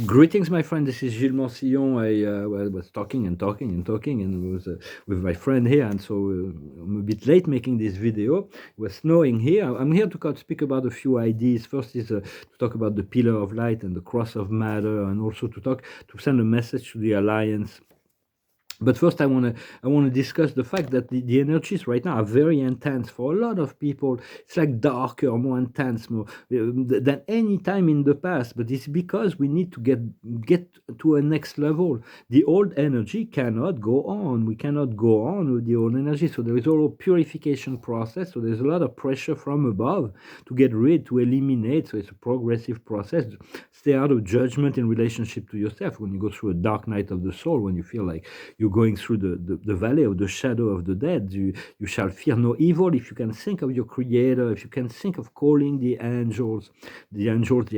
Greetings, my friend. This is Gilles Mansillon. I was talking and talking and talking, and was with my friend here, and so I'm a bit late making this video. It was snowing here. I'm here to speak about a few ideas. First is to talk about the pillar of light and the cross of matter, and also to send a message to the alliance. But first, I want to discuss the fact that the energies right now are very intense for a lot of people. It's like darker, more intense, more than any time in the past. But it's because we need to get to a next level. The old energy cannot go on. We cannot go on with the old energy. So there is a purification process. So there's a lot of pressure from above to get rid, to eliminate. So it's a progressive process. Stay out of judgment in relationship to yourself. When you go through a dark night of the soul, when you feel like you're going through the valley of the shadow of the dead, you shall fear no evil. If you can think of your creator, if you can think of calling the angels, the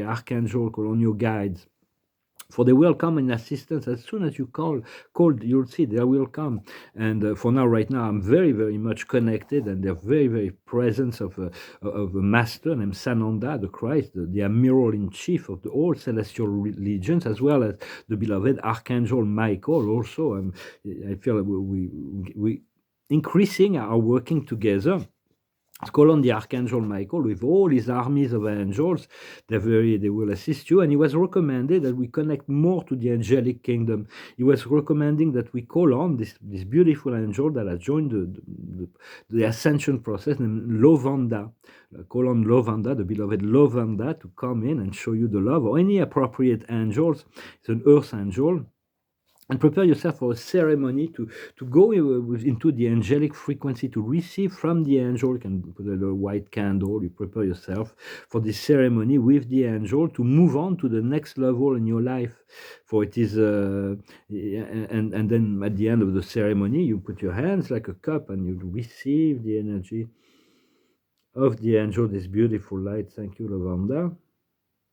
archangel, call on your guides, for they will come in assistance as soon as you called, you'll see they will come. And for now, right now, I'm very, very much connected, and they're very, very presence of a master named Sananda, the Christ, the admiral in chief of the all celestial legions, as well as the beloved Archangel Michael. Also, I feel like we increasing are working together. Call on the Archangel Michael with all his armies of angels. They will assist you. And he was recommended that we connect more to the angelic kingdom. He was recommending that we call on this beautiful angel that has joined the ascension process, named Lovanda. Call on Lovanda, the beloved Lovanda, to come in and show you the love, or any appropriate angels. It's an earth angel, and prepare yourself for a ceremony to go into the angelic frequency, to receive from the angel. You can put a little white candle. You prepare yourself for this ceremony with the angel to move on to the next level in your life. For it is, and then at the end of the ceremony, you put your hands like a cup and you receive the energy of the angel, this beautiful light. Thank you, Lavanda.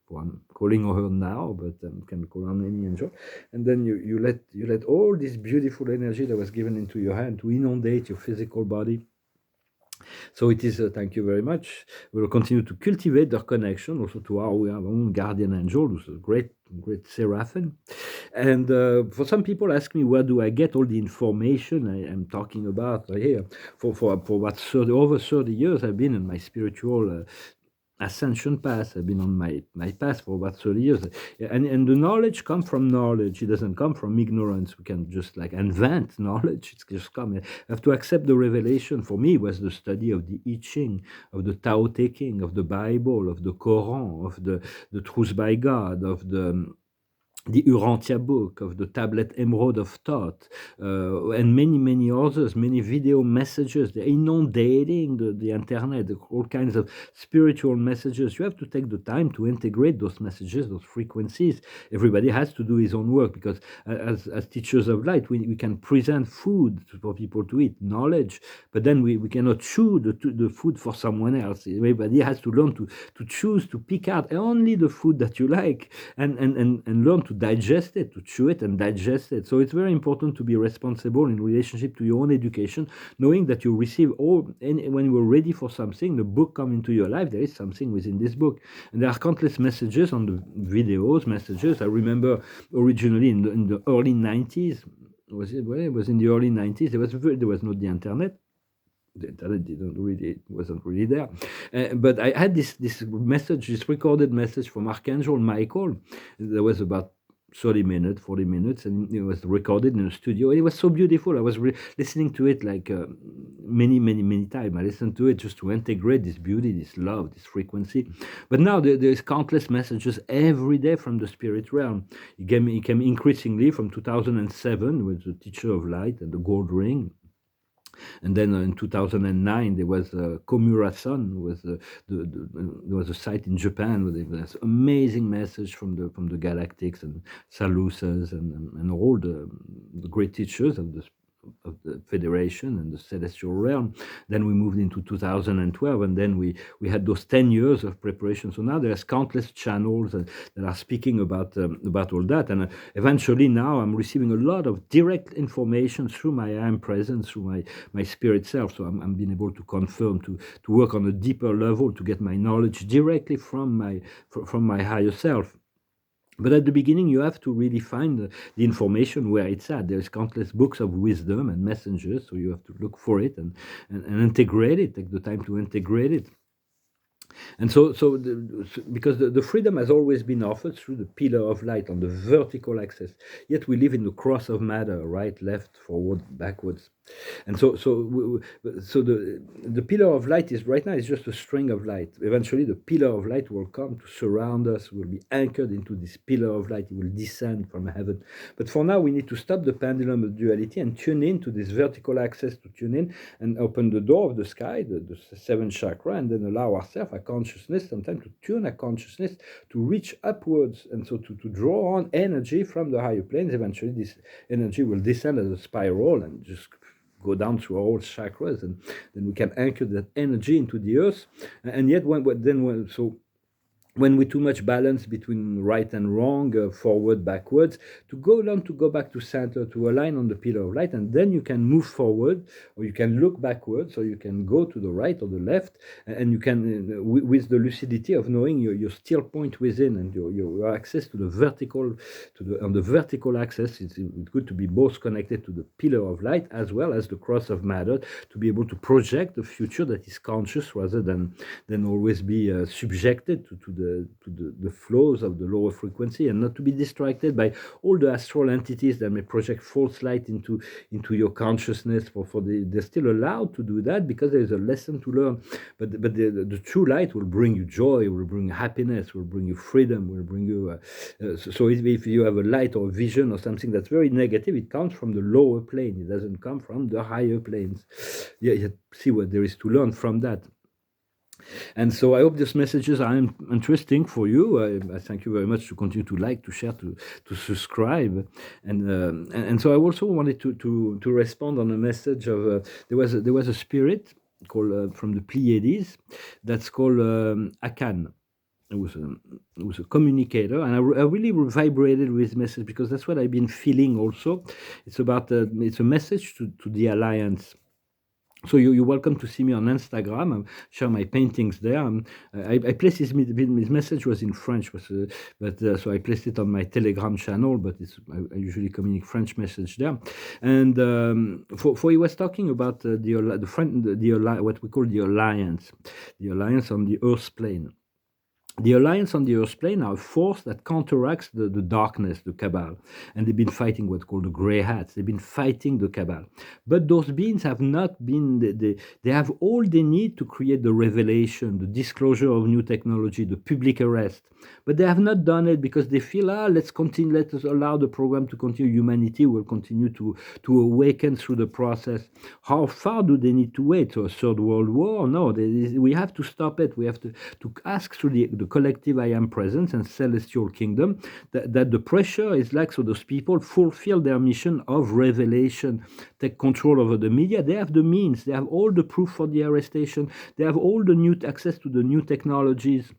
Well, I'm calling her now, but can call on any angel. And then you let all this beautiful energy that was given into your hand to inundate your physical body. So it is. Thank you very much. We will continue to cultivate their connection also to our own guardian angel, who's a great seraphim. And for some people, ask me, where do I get all the information I am talking about here? For what over 30 years, I've been in my spiritual ascension path. I've been on my path for about 30 years, and the knowledge comes from knowledge. It doesn't come from ignorance. We can just like invent knowledge. It's just come. I have to accept the revelation. For me, it was the study of the I Ching, of the Tao Te Ching, of the Bible, of the Quran, of the Truth by God, of the Urantia book, of the tablet Emerald of Thought, and many others, many video messages. They're inundating the internet, all kinds of spiritual messages. You have to take the time to integrate those messages, those frequencies. Everybody has to do his own work, because as teachers of light, we can present food for people to eat, knowledge, but then we cannot chew the food for someone else. Everybody has to learn to choose, to pick out only the food that you like, and learn to digest it, to chew it and digest it. So it's very important to be responsible in relationship to your own education, knowing that you receive and when you're ready for something, the book come into your life. There is something within this book, and there are countless messages on the videos, messages. I remember originally in the early 90s. Was it? Well, it was in the early 90s. There was not the internet. The internet wasn't really there, but I had this message, this recorded message from Archangel Michael. There was about 30 minutes, 40 minutes, and it was recorded in a studio. It was so beautiful. I was listening to it like many times. I listened to it just to integrate this beauty, this love, this frequency. But now there's countless messages every day from the spirit realm. It came increasingly from 2007 with the Teacher of Light and the Gold Ring. And then in 2009, there was Komura-san, there was a site in Japan where there was amazing message from the Galactics and Salusas and all the great teachers of the Federation and the Celestial Realm. Then we moved into 2012, and then we had those 10 years of preparation. So now there's countless channels that are speaking about all that. And eventually now I'm receiving a lot of direct information through my I Am Presence, through my spirit self. So I'm being able to confirm, to work on a deeper level, to get my knowledge directly from my higher self. But at the beginning, you have to really find the information where it's at. There's countless books of wisdom and messengers, so you have to look for it and integrate it, take the time to integrate it. And because the freedom has always been offered through the pillar of light on the vertical axis, yet we live in the cross of matter, right, left, forward, backwards. And so the pillar of light is right now is just a string of light. Eventually, the pillar of light will come to surround us. Will be anchored into this pillar of light. It will descend from heaven. But for now, we need to stop the pendulum of duality and tune in to this vertical axis, to tune in and open the door of the sky, the seventh chakra, and then allow ourselves, our consciousness, sometimes to tune our consciousness to reach upwards, and so to draw on energy from the higher planes. Eventually, this energy will descend as a spiral and just go down through all chakras, and then we can anchor that energy into the earth. And yet, when we too much balance between right and wrong, forward, backwards, to learn to go back to center, to align on the pillar of light, and then you can move forward, or you can look backwards, or you can go to the right or the left, and you can, with the lucidity of knowing your still point within and your access to the vertical, on the vertical axis. It's good to be both connected to the pillar of light as well as the cross of matter, to be able to project the future that is conscious rather than always be subjected to the flows of the lower frequency, and not to be distracted by all the astral entities that may project false light into your consciousness. They're still allowed to do that because there is a lesson to learn. But the true light will bring you joy, will bring you happiness, will bring you freedom, will bring you. So if you have a light or a vision or something that's very negative, it comes from the lower plane. It doesn't come from the higher planes. Yeah, see what there is to learn from that. And so I hope these messages are interesting for you. I thank you very much to continue to like, to share, to subscribe, and so I also wanted to respond on a message of there was a spirit called from the Pleiades that's called Akan. It was a communicator, and I really vibrated with this message because that's what I've been feeling also. It's about it's a message to the Alliance. So you're welcome to see me on Instagram. I share my paintings there. I placed his message was in French, so I placed it on my Telegram channel. But I usually communicate French message there. And for he was talking about what we call the alliance on the Earth plane. The Alliance on the Earth plane are a force that counteracts the darkness, the Cabal. And they've been fighting what's called the Grey Hats. They've been fighting the Cabal. But those beings have not been, they have all they need to create the revelation, the disclosure of new technology, the public arrest. But they have not done it because they feel, let's continue, let us allow the program to continue. Humanity will continue to awaken through the process. How far do they need to wait? To a third world war? No, we have to stop it. We have to ask through the collective I am presence and celestial kingdom that the pressure is like, so those people fulfill their mission of revelation, take control over the media. They have the means, they have all the proof for the arrestation, they have all the new access to the new technologies,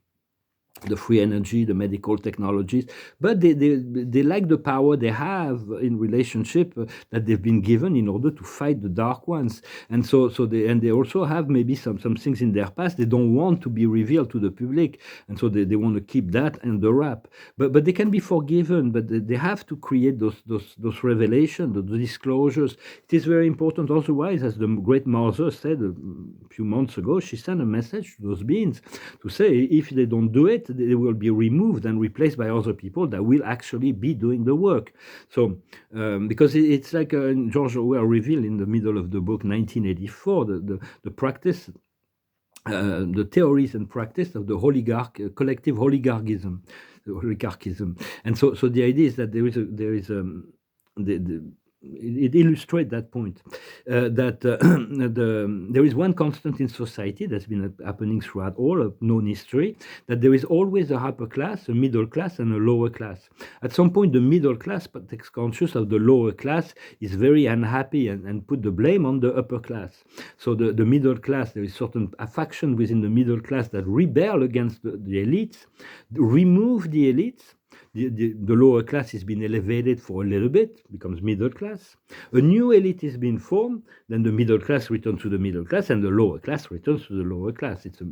the free energy, the medical technologies, but they like the power they have in relationship that they've been given in order to fight the dark ones. And so they also have maybe some things in their past they don't want to be revealed to the public, and so they want to keep that in the wrap. But they can be forgiven, but they have to create those revelations, the disclosures. It is very important. Otherwise, as the great Mother said a few months ago, she sent a message to those beings to say if they don't do it, they will be removed and replaced by other people that will actually be doing the work. So, because it's like George Orwell revealed in the middle of the book, 1984, the practice, the theories and practice of the collective oligarchism, and so the idea is that it illustrates that point, that there is one constant in society that's been happening throughout all of known history, that there is always a upper class, a middle class, and a lower class. At some point, the middle class takes conscious of the lower class, is very unhappy, and put the blame on the upper class. So the middle class, there is certain faction within the middle class that rebel against the elites, remove the elites. the lower class has been elevated for a little bit, becomes middle class. A new elite is being formed, then the middle class returns to the middle class, and the lower class returns to the lower class. It's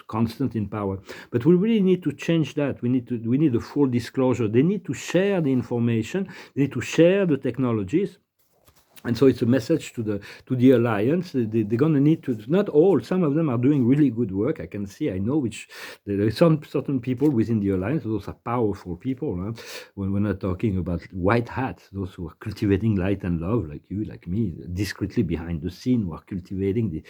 constant in power. But we really need to change that. We need a full disclosure. They need to share the information. They need to share the technologies. And so it's a message to the alliance. They're going to need to, not all, some of them are doing really good work. I know which there are some certain people within the alliance. Those are powerful people. Huh? When we're not talking about white hats, those who are cultivating light and love, like you, like me, discreetly behind the scene, who are cultivating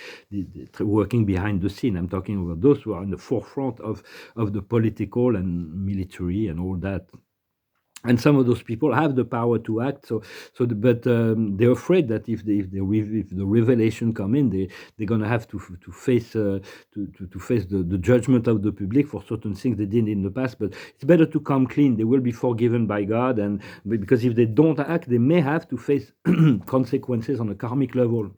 working behind the scene. I'm talking about those who are in the forefront of the political and military and all that. And some of those people have the power to act. But they're afraid that if the revelation come in, they're going to have to face the judgment of the public for certain things they did in the past. But it's better to come clean. They will be forgiven by God, and because if they don't act, they may have to face consequences on a karmic level,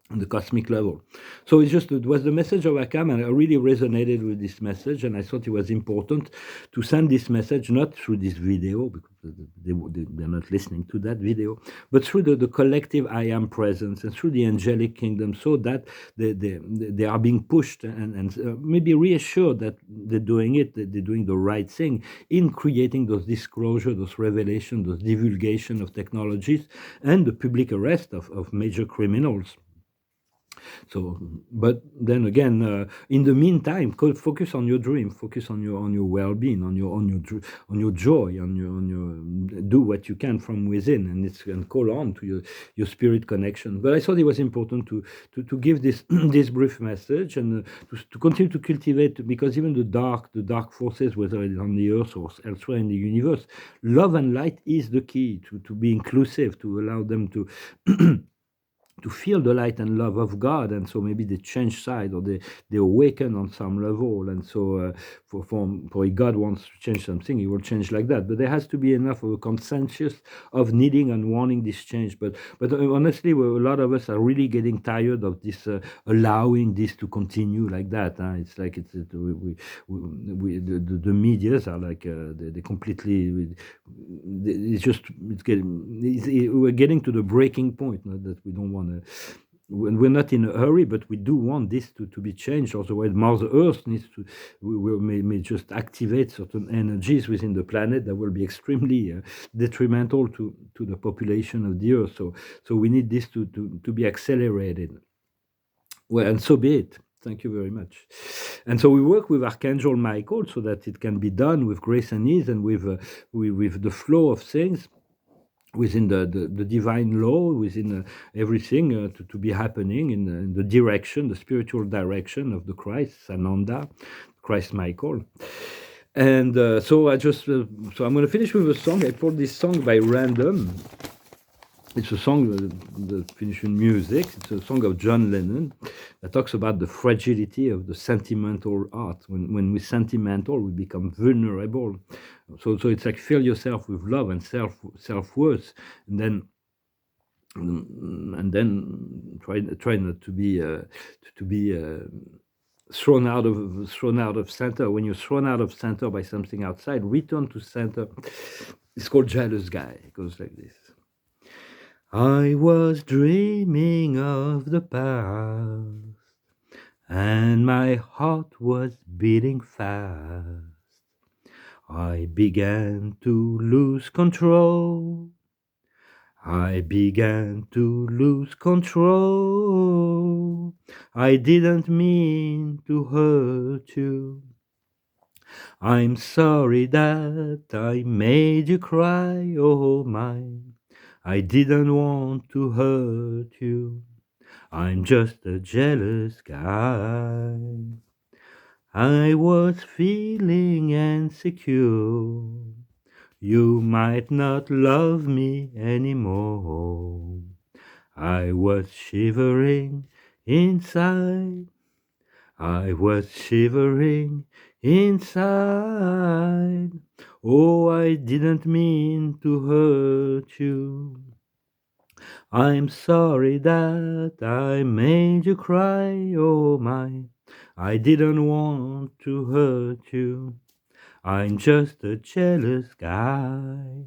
on the cosmic level. So it was the message of Akam, and I really resonated with this message, and I thought it was important to send this message, not through this video, because they're not listening to that video, but through the collective I am presence and through the angelic kingdom, so that they are being pushed and maybe reassured that they're doing it, that they're doing the right thing in creating those disclosure, those revelation, those divulgation of technologies, and the public arrest of major criminals. So, but then again, in the meantime, focus on your dream, focus on your well-being, on your joy, on your do what you can from within, and call on to your spirit connection. But I thought it was important to give this this brief message, and to continue to cultivate, because even the dark forces, whether it's on the earth or elsewhere in the universe, love and light is the key to be inclusive, to allow them to to feel the light and love of God. And so maybe they change side, or they awaken on some level. And so for if God wants to change something, he will change like that. But there has to be enough of a consensus of needing and wanting this change. But honestly, a lot of us are really getting tired of this, allowing this to continue like that. It's like the medias are like they completely, we're getting to the breaking point, that we don't want to. We're not in a hurry, but we do want this to be changed. Otherwise, Mother Earth needs to. May just activate certain energies within the planet that will be extremely detrimental to the population of the Earth. So we need this to be accelerated. Well, and so be it. Thank you very much. And so we work with Archangel Michael so that it can be done with grace and ease, and with the flow of things, within the divine law, within everything to be happening in the direction, the spiritual direction of the Christ, Sananda, Christ Michael. And so I'm going to finish with a song. I pulled this song by random. It's a song that finished in music. It's a song of John Lennon that talks about the fragility of the sentimental art. When we're sentimental, we become vulnerable. So it's like, fill yourself with love and self-worth, and then try not to be thrown out of center. When you're thrown out of center by something outside, return to center. It's called Jealous Guy. It goes like this. I was dreaming of the past, and my heart was beating fast. I began to lose control. I began to lose control. I didn't mean to hurt you. I'm sorry that I made you cry, oh my. I didn't want to hurt you. I'm just a jealous guy. I was feeling insecure. You might not love me anymore. I was shivering inside. I was shivering inside. Oh, I didn't mean to hurt you. I'm sorry that I made you cry, oh my. I didn't want to hurt you. I'm just a jealous guy.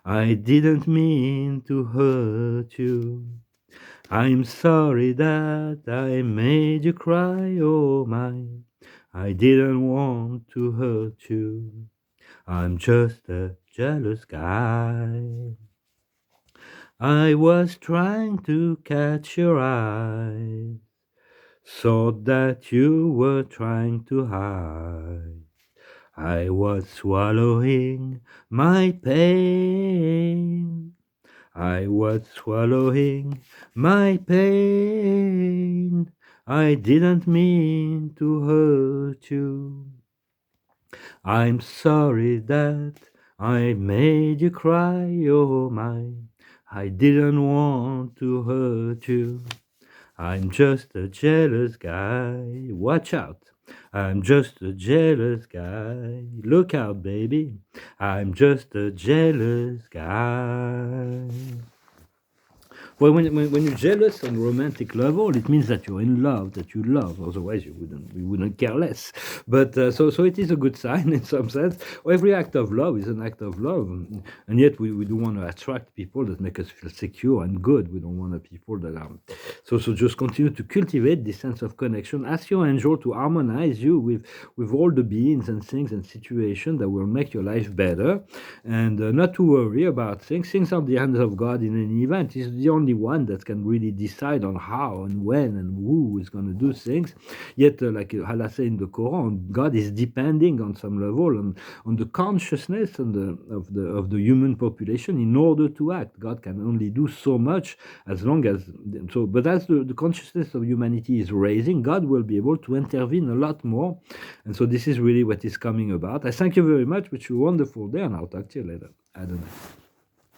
I didn't mean to hurt you. I'm sorry that I made you cry, oh my. I didn't want to hurt you. I'm just a jealous guy. I was trying to catch your eye, thought that you were trying to hide. I was swallowing my pain. I was swallowing my pain. I didn't mean to hurt you. I'm sorry that I made you cry, oh my. I didn't want to hurt you. I'm just a jealous guy. Watch out. I'm just a jealous guy. Look out, baby. I'm just a jealous guy. Well, when you're jealous on a romantic level, it means that you're in love, that you love. Otherwise, you wouldn't care less. But so it is a good sign in some sense. Every act of love is an act of love, and yet we do want to attract people that make us feel secure and good. We don't want people that are so just continue to cultivate this sense of connection. Ask your angel to harmonize you with all the beings and things and situations that will make your life better, and not to worry about things. Things are the hands of God in any event. He's the only one that can really decide on how and when and who is going to do things. Yet, like Allah says in the Quran, God is depending on some level on the consciousness and of the human population in order to act. God can only do so much as long as so. But as the consciousness of humanity is raising, God will be able to intervene a lot more. And so this is really what is coming about. I thank you very much. Wish you a wonderful day, and I'll talk to you later. I don't know.